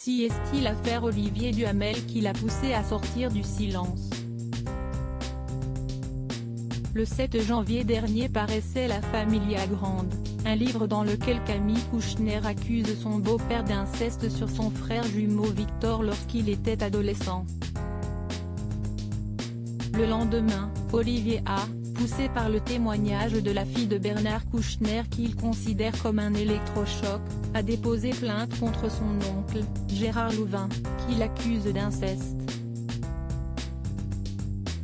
Si est-il l'affaire Olivier Duhamel qui l'a poussé à sortir du silence. Le 7 janvier dernier paraissait La Familia Grande, un livre dans lequel Camille Kouchner accuse son beau-père d'inceste sur son frère jumeau Victor lorsqu'il était adolescent. Le lendemain, Olivier a, poussé par le témoignage de la fille de Bernard Kouchner qu'il considère comme un électrochoc, a déposé plainte contre son oncle, Gérard Louvain, qui l'accuse d'inceste.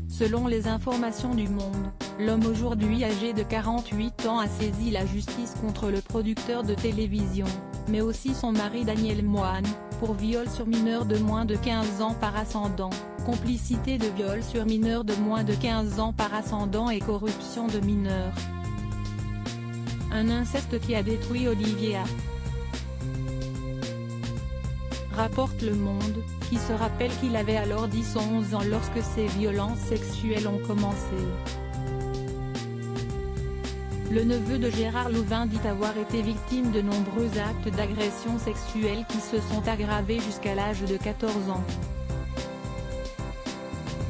Selon les informations du Monde, l'homme aujourd'hui âgé de 48 ans a saisi la justice contre le producteur de télévision, mais aussi son mari Daniel Moine, pour viol sur mineur de moins de 15 ans par ascendant, complicité de viol sur mineur de moins de 15 ans par ascendant et corruption de mineurs. Un inceste qui a détruit Olivier A. Rapporte Le Monde, qui se rappelle qu'il avait alors 10-11 ans lorsque ces violences sexuelles ont commencé. Le neveu de Gérard Louvain dit avoir été victime de nombreux actes d'agression sexuelle qui se sont aggravés jusqu'à l'âge de 14 ans.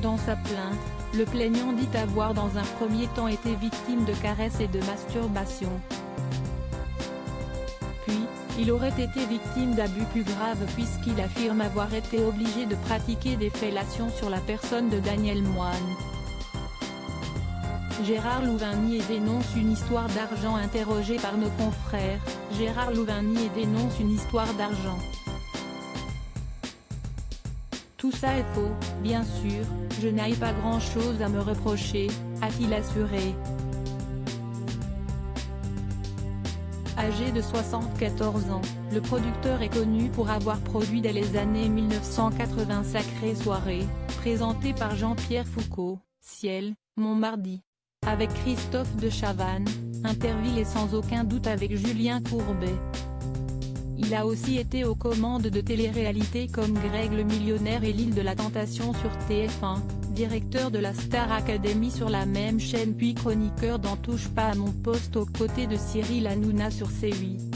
Dans sa plainte, le plaignant dit avoir dans un premier temps été victime de caresses et de masturbation. Puis, il aurait été victime d'abus plus graves puisqu'il affirme avoir été obligé de pratiquer des fellations sur la personne de Daniel Moine. Gérard Louvain nie et dénonce une histoire d'argent. Interrogé par nos confrères, Gérard Louvain nie et dénonce une histoire d'argent. Tout ça est faux, bien sûr, je n'ai pas grand-chose à me reprocher, a-t-il assuré. Âgé de 74 ans, le producteur est connu pour avoir produit dès les années 1980 Sacrée Soirée, présenté par Jean-Pierre Foucault, Ciel, Montmardi. Avec Christophe de Chavannes, Interville et sans aucun doute avec Julien Courbet. Il a aussi été aux commandes de téléréalités comme Greg le Millionnaire et l'Île de la Tentation sur TF1, directeur de la Star Academy sur la même chaîne puis chroniqueur dans Touche pas à mon poste aux côtés de Cyril Hanouna sur C8.